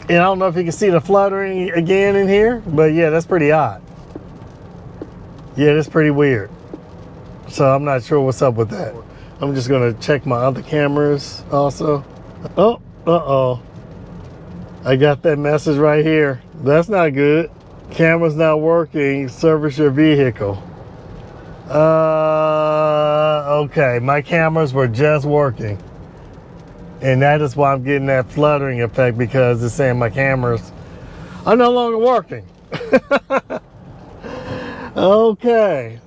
And I don't know if you can see the fluttering again in here, but yeah, that's pretty odd. Yeah, that's pretty weird. So I'm not sure what's up with that. I'm just gonna check my other cameras also. Oh, uh-oh. I got that message right here. That's not good. Camera's not working, service your vehicle. Okay, my cameras were just working. And that is why I'm getting that fluttering effect, because it's saying my cameras are no longer working. Okay.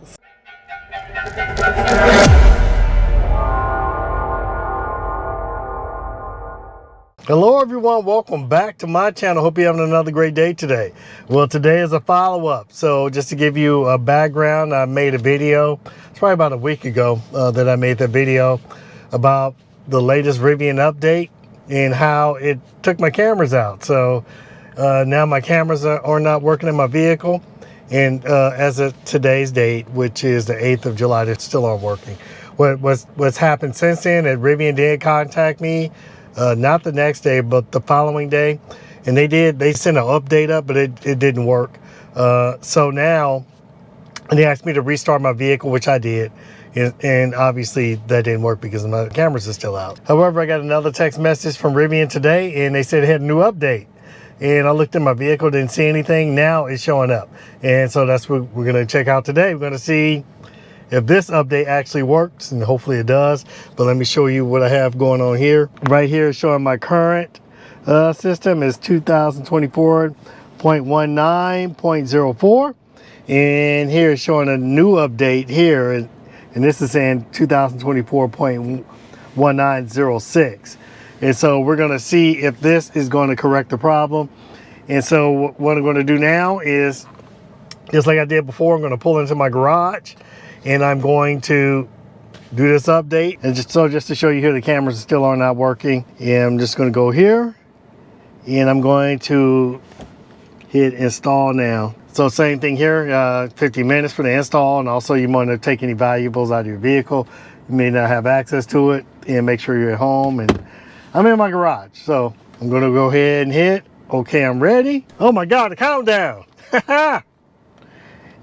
Hello everyone, welcome back to my channel. Hope you're having another great day today. Well, today is a follow-up. So just to give you a background, I made a video, it's probably about a week ago that I made that video about the latest Rivian update and how it took my cameras out. So now my cameras are not working in my vehicle. And as of today's date, which is the 8th of July, they still aren't working. What's happened since then, that Rivian did contact me, not the next day, but the following day. And they sent an update up, but it didn't work. So now, they asked me to restart my vehicle, which I did. And obviously that didn't work because my cameras are still out. However, I got another text message from Rivian today, and they said they had a new update. And I looked at my vehicle, didn't see anything. Now it's showing up. And so that's what we're gonna check out today. We're gonna see if this update actually works, and hopefully it does. But let me show you what I have going on here. Right here is showing my current system is 2024.19.04. And here is showing a new update here. And this is saying 2024.1906. And so we're going to see if this is going to correct the problem. And so what I'm going to do now is, just like I did before, I'm going to pull into my garage and I'm going to do this update. And just to show you here, the cameras still are not working. And I'm just going to go here and I'm going to hit install now. So same thing here, 50 minutes for the install. And also you want to take any valuables out of your vehicle. You may not have access to it, and make sure you're at home. And I'm in my garage, so I'm gonna go ahead and hit, okay, I'm ready. Oh my God, the countdown.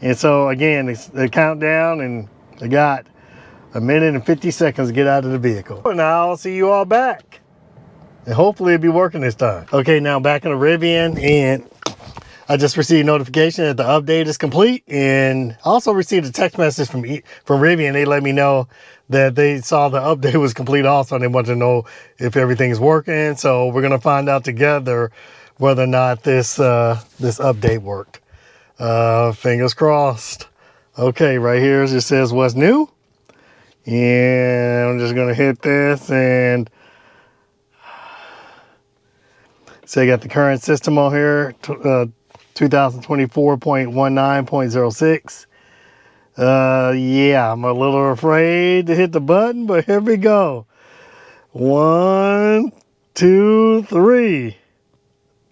And so again, it's the countdown, and I got a minute and 50 seconds to get out of the vehicle. Now I'll see you all back. And hopefully it'll be working this time. Okay, now back in the Rivian, and I just received notification that the update is complete, and also received a text message from Rivian. They let me know that they saw the update was complete also, and they want to know if everything is working. So we're gonna find out together whether or not this update worked. Fingers crossed. Okay, right here it just says what's new, and I'm just gonna hit this, and so I got the current system on here, 2024.19.06. Yeah, I'm a little afraid to hit the button, but here we go. 1, 2, 3.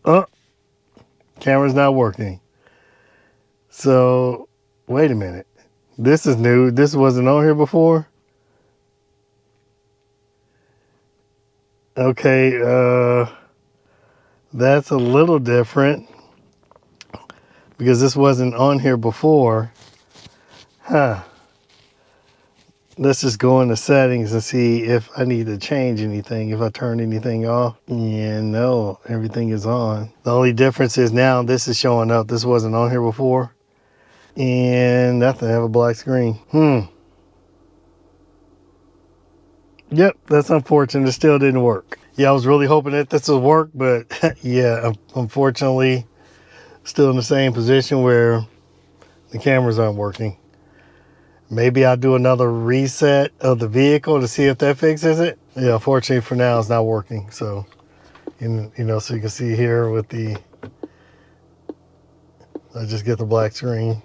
Oh, camera's not working. So, wait a minute. This is new. This wasn't on here before. Okay, that's a little different because this wasn't on here before. Huh. Let's just go into settings and see if I need to change anything, if I turn anything off. Yeah, no, everything is on. The only difference is now this is showing up. This wasn't on here before. And nothing, I have a black screen. Yep, that's unfortunate. It still didn't work. Yeah, I was really hoping that this would work, but yeah, unfortunately, still in the same position where the cameras aren't working. Maybe I'll do another reset of the vehicle to see if that fixes it. Yeah, unfortunately for now, it's not working. So, you know, so you can see here with the, I just get the black screen.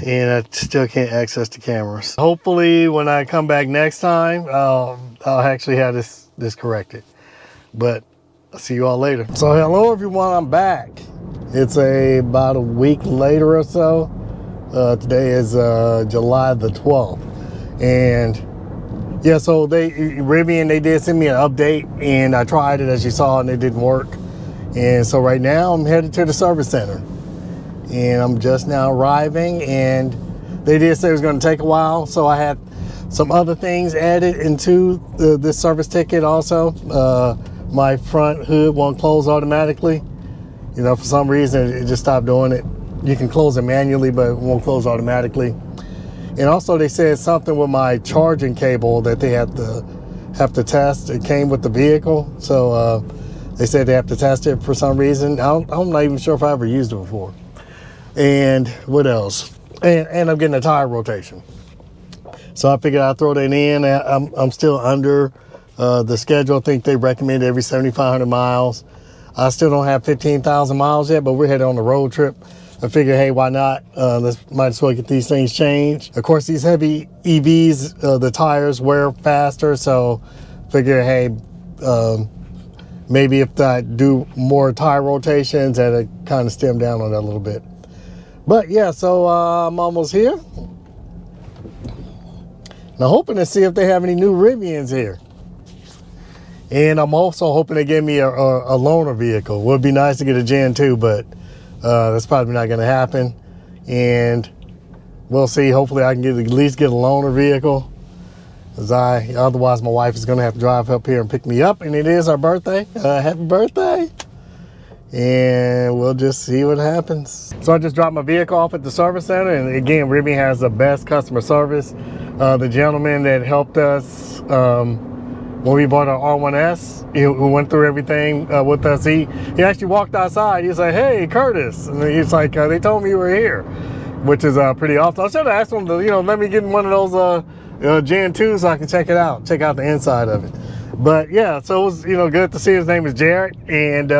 And I still can't access the cameras. Hopefully when I come back next time, I'll actually have this corrected. But I'll see you all later. So hello everyone, I'm back. It's about a week later or so. Today is July the 12th. And Yeah, so Rivian, they did send me an update, and I tried it, as you saw, and it didn't work. And so right now I'm headed to the service center, and I'm just now arriving, and they did say it was going to take a while, so I had some other things added into this service ticket also. My front hood won't close automatically. You know, for some reason it just stopped doing it. You can close it manually, but it won't close automatically. And also they said something with my charging cable that they have to test. It came with the vehicle, so they said they have to test it for some reason. I'm not even sure if I ever used it before. And what else? And I'm getting a tire rotation. So I figured I'd throw that in. I'm still under the schedule. I think they recommend every 7,500 miles. I still don't have 15,000 miles yet, but we're headed on the road trip. I figure, hey, why not? Might as well get these things changed. Of course, these heavy EVs, the tires wear faster, so figure, hey, maybe if I do more tire rotations, that'll kind of stem down on that a little bit. But yeah, so I'm almost here. Now, hoping to see if they have any new Rivians here. And I'm also hoping they give me a loaner vehicle. It would be nice to get a Gen 2, but that's probably not going to happen. And we'll see. Hopefully I can at least get a loaner vehicle. Otherwise my wife is going to have to drive up here and pick me up. And it is our birthday. Happy birthday. And we'll just see what happens. So I just dropped my vehicle off at the service center. And again, Rivian has the best customer service. The gentleman that helped us when we bought our R1S, he went through everything with us. He actually walked outside. He's like, "Hey, Curtis," and he's like, "They told me you were here," which is pretty awesome. I should have asked him to, let me get in one of those Gen 2 so I can check out the inside of it. But yeah, so it was good to see. His name is Jared, and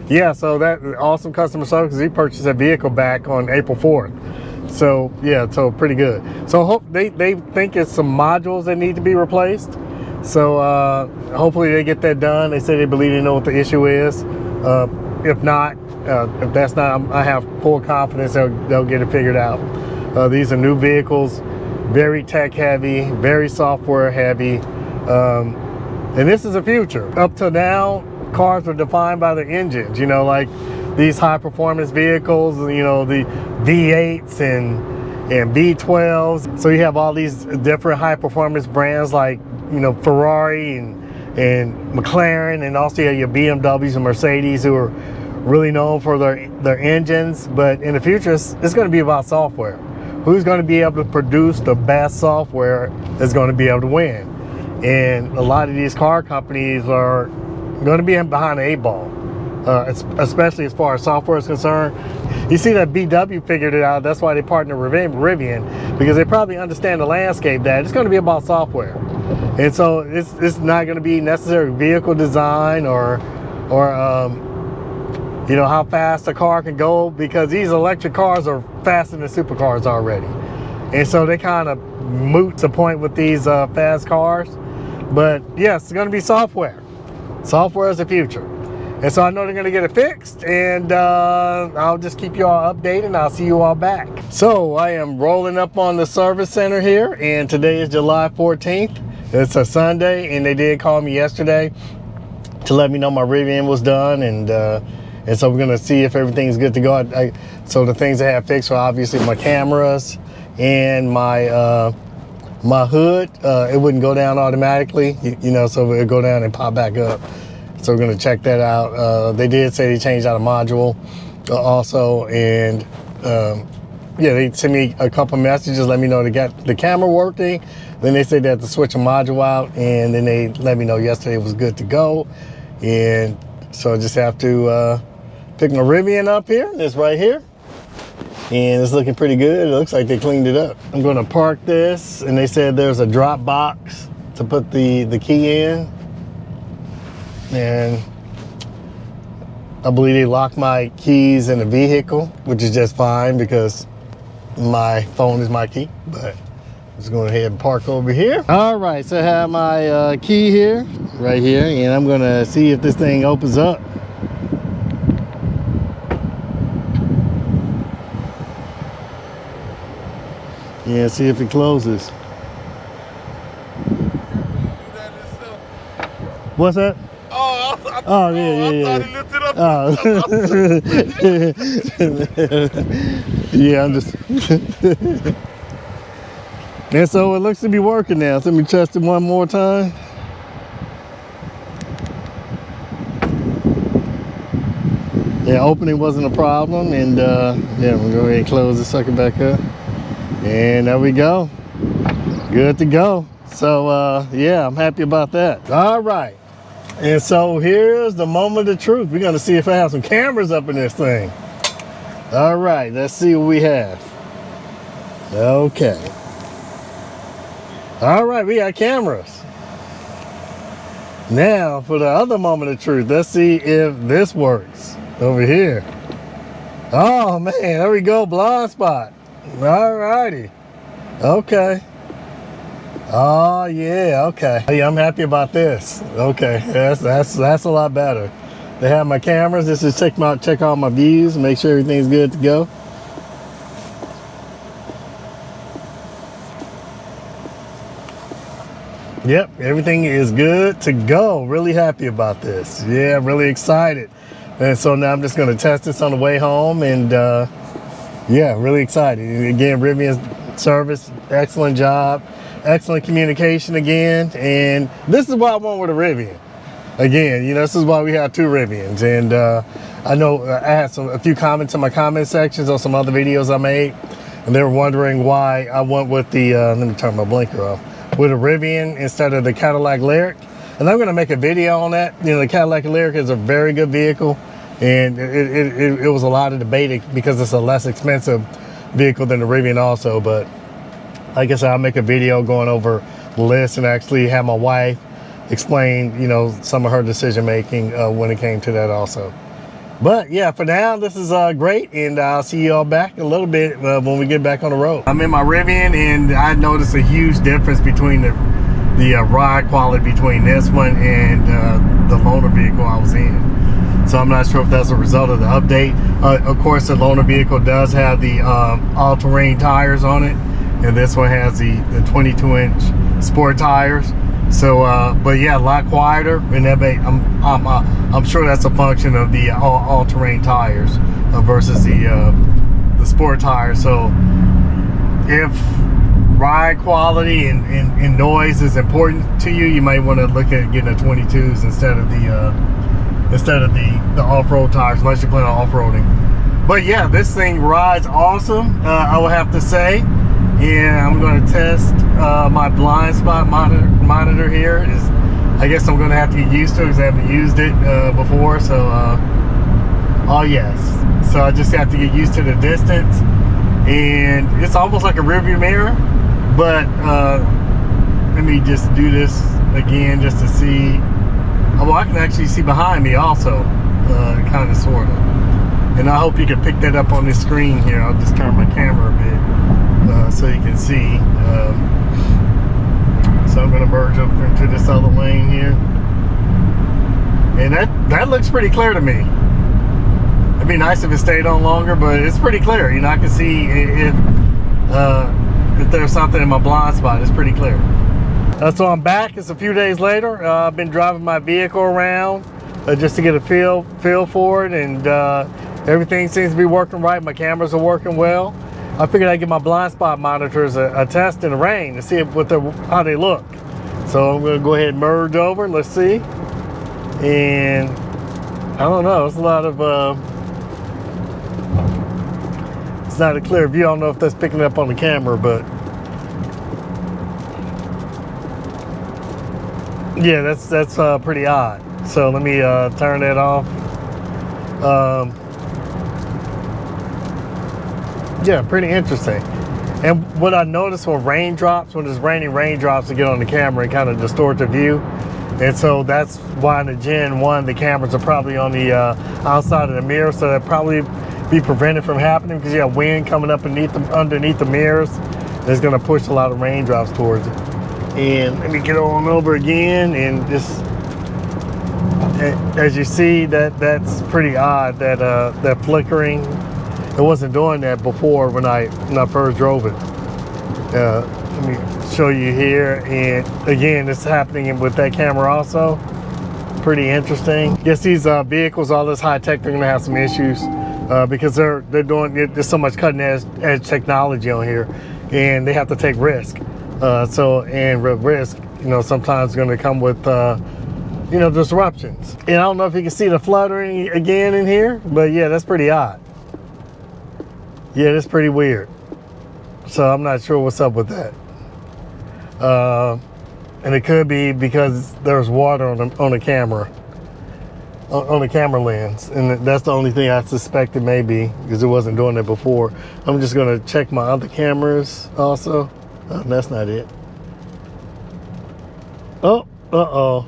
yeah, so that awesome customer service. He purchased a vehicle back on April 4th. So yeah, so pretty good. So hope they think it's some modules that need to be replaced. So hopefully they get that done. They say they believe they know what the issue is. If that's not, I have full confidence they'll get it figured out. These are new vehicles, very tech heavy, very software heavy, and this is the future. Up to now, cars were defined by the engines. Like these high performance vehicles, the V8s and V12s. So you have all these different high performance brands like Ferrari and McLaren, and also you have your BMWs and Mercedes, who are really known for their engines. But in the future, it's going to be about software. Who's going to be able to produce the best software is going to be able to win. And a lot of these car companies are going to be behind the 8 ball, especially as far as software is concerned. You see that VW figured it out. That's why they partnered with Rivian, because they probably understand the landscape that it's going to be about software. And so it's not going to be necessarily vehicle design or how fast a car can go, because these electric cars are faster than supercars already. And so they kind of moot the point with these fast cars. But yes, it's going to be software. Software is the future. And so I know they're going to get it fixed, and I'll just keep you all updated, and I'll see you all back. So I am rolling up on the service center here, and today is July 14th. It's a Sunday, and they did call me yesterday to let me know my Rivian was done, and so we're going to see if everything's good to go. So the things I have fixed are obviously my cameras and my my hood. It wouldn't go down automatically, so it would go down and pop back up. So we're going to check that out. They did say they changed out a module also, and yeah, they sent me a couple messages, let me know they got the camera working. Then they said they had to switch a module out, and then they let me know yesterday it was good to go. And so I just have to pick my Rivian up here. It's right here, and it's looking pretty good. It looks like they cleaned it up. I'm going to park this, and they said there's a drop box to put the key in. And I believe they locked my keys in the vehicle, which is just fine because my phone is my key. But I'm just going ahead and park over here. All right, so I have my key here, right here, and I'm going to see if this thing opens up. Yeah, see if it closes. What's that? Oh, Oh, yeah, yeah, I thought he lifted up. Oh. Yeah, I'm just. And so it looks to be working now. So let me test it one more time. Yeah, opening wasn't a problem, and yeah, we'll go ahead and close the sucker back up. And there we go. Good to go. So yeah, I'm happy about that. All right. And so here's the moment of truth. We're gonna see if I have some cameras up in this thing. All right, let's see what we have. Okay. All right, we got cameras. Now for the other moment of truth, let's see if this works over here. Oh man, there we go, blind spot. All righty. Okay. Oh yeah, okay. Yeah, I'm happy about this. Okay, that's a lot better. They have my cameras. This is check all my views, make sure everything's good to go. Yep, everything is good to go. Really happy about this. Yeah, I'm really excited. And so now I'm just going to test this on the way home, and yeah, really excited. Again, Rivian service, excellent job, excellent communication again, and this is what I want with a Rivian. Again, you know, this is why we have 2 Rivians, and I know I had a few comments in my comment sections on some other videos I made, and they were wondering why I went with the, let me turn my blinker off, with a Rivian instead of the Cadillac Lyriq. And I'm going to make a video on that. You know, the Cadillac Lyriq is a very good vehicle, and it was a lot of debate because it's a less expensive vehicle than the Rivian also. But like I said, I'll make a video going over the list and actually have my wife explain, you know, some of her decision making when it came to that also. But yeah, for now, this is great, and I'll see you all back in a little bit when we get back on the road. I'm in my Rivian, and I noticed a huge difference between the ride quality between this one and the loaner vehicle I was in. So I'm not sure if that's a result of the update. Of course, the loaner vehicle does have the all-terrain tires on it, and this one has the 22-inch sport tires. So, but yeah, a lot quieter, and that I'm sure that's a function of the all-terrain tires versus the sport tires. So, if ride quality and noise is important to you, you might want to look at getting a 22s instead of the off-road tires, unless you're planning on off-roading. But yeah, this thing rides awesome, I would have to say. And I'm going to test my blind spot monitor here. I guess I'm going to have to get used to it because I haven't used it before. So, oh yes. So I just have to get used to the distance. And it's almost like a rearview mirror. But let me just do this again just to see. Oh, well, I can actually see behind me also, kind of, sort of. And I hope you can pick that up on this screen here. I'll just turn my camera a bit. So you can see. So I'm going to merge up into this other lane here, and that looks pretty clear to me. It'd be nice if it stayed on longer, but it's pretty clear. You know, I can see if there's something in my blind spot. It's pretty clear. So I'm back. It's a few days later. I've been driving my vehicle around just to get a feel for it, and everything seems to be working right. My cameras are working well. I figured I'd give my blind spot monitors a test in the rain to see how they look. So I'm going to go ahead and merge over. Let's see. And I don't know. It's a lot of it's not a clear view. I don't know if that's picking up on the camera, but yeah, that's pretty odd. So let me turn that off. Yeah, pretty interesting. And what I noticed when it's raining raindrops to get on the camera, and kind of distort the view. And so that's why in the Gen 1, the cameras are probably on the outside of the mirror, so that probably be prevented from happening because you have wind coming up underneath the mirrors. It's going to push a lot of raindrops towards it. And let me get on over again, and just as you see, that's pretty odd, that flickering. It wasn't doing that before when I first drove it. Let me show you here, and again, it's happening with that camera also. pretty interesting. Guess these vehicles, all this high tech, they're gonna have some issues because they're doing, there's so much cutting edge technology on here, and they have to take risk. And risk, you know, sometimes going to come with you know, disruptions. And I don't know if you can see the fluttering again in here, but yeah, that's pretty odd. Yeah, that's pretty weird. So I'm not sure what's up with that. And it could be because there's water on the camera, on the camera lens, and that's the only thing I suspected, maybe because it wasn't doing it before. I'm just gonna check my other cameras also. Oh, that's not it. Oh, uh-oh.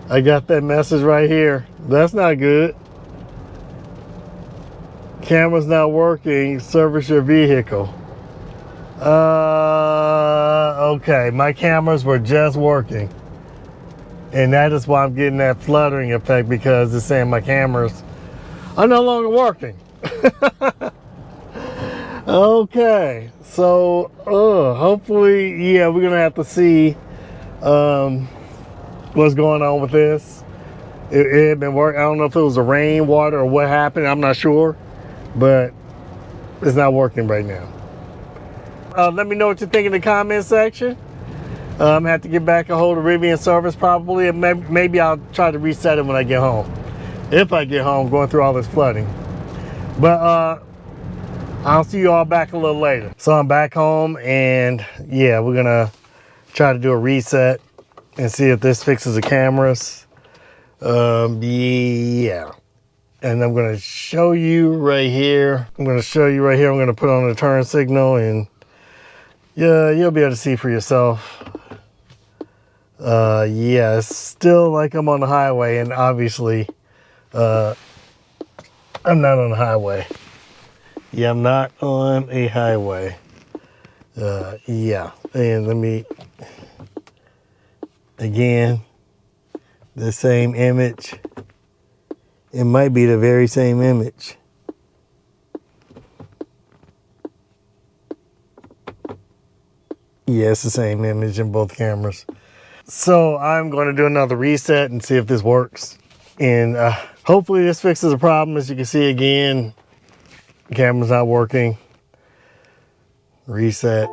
I got that message right here. That's not good. Camera's not working. Service your vehicle. Okay, my cameras were just working, and that is why I'm getting that fluttering effect, because it's saying my cameras are no longer working. Okay, so hopefully, yeah, we're gonna have to see what's going on with this. It had been working. I don't know if it was the rain water or what happened. I'm not sure, but it's not working right now. Let me know what you think in the comment section. I'm gonna have to get back a hold of Rivian service probably, and maybe I'll try to reset it when I get home. If I get home, going through all this flooding. But I'll see you all back a little later. So I'm back home, and yeah, we're gonna try to do a reset and see if this fixes the cameras. Yeah. And I'm gonna show you right here. I'm gonna put on the turn signal, and yeah, you'll be able to see for yourself. Yeah, it's still like I'm on the highway, and obviously I'm not on the highway. Yeah, I'm not on a highway. Yeah, and let me, again, the same image. It might be the very same image. Yeah, it's the same image in both cameras. So I'm going to do another reset and see if this works. And hopefully this fixes the problem. As you can see again, the camera's not working. Reset.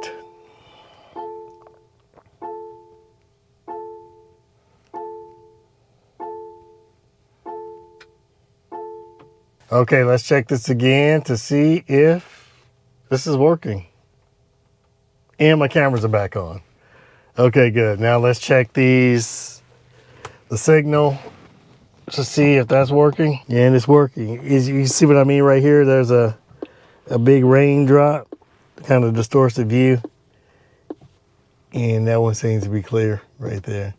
Okay, let's check this again to see if this is working. And my cameras are back on. Okay, good. Now let's check the signal to see if that's working. Yeah, and it's working. You see what I mean right here? There's a big raindrop, kind of distorts the view. And that one seems to be clear right there.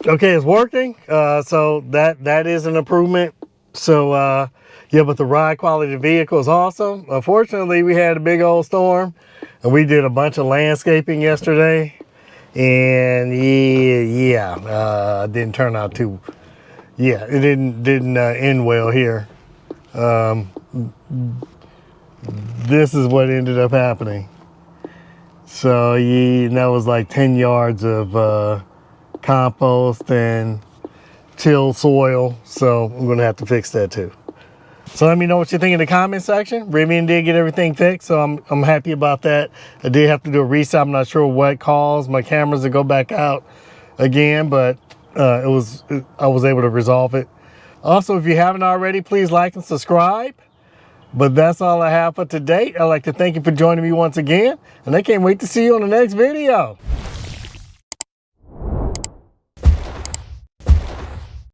Okay, it's working. So that is an improvement. So yeah, but the ride quality of the vehicle is awesome. Unfortunately, we had a big old storm, and we did a bunch of landscaping yesterday, and yeah, didn't turn out too. Yeah, it didn't end well here. This is what ended up happening. So yeah, that was like 10 yards of compost and tilled soil. So I'm gonna have to fix that too. So let me know what you think in the comment section. Rivian did get everything fixed, so I'm happy about that. I did have to do a reset. I'm not sure what caused my cameras to go back out again, but I was able to resolve it. Also, if you haven't already, please like and subscribe. But that's all I have for today. I'd like to thank you for joining me once again, and I can't wait to see you on the next video.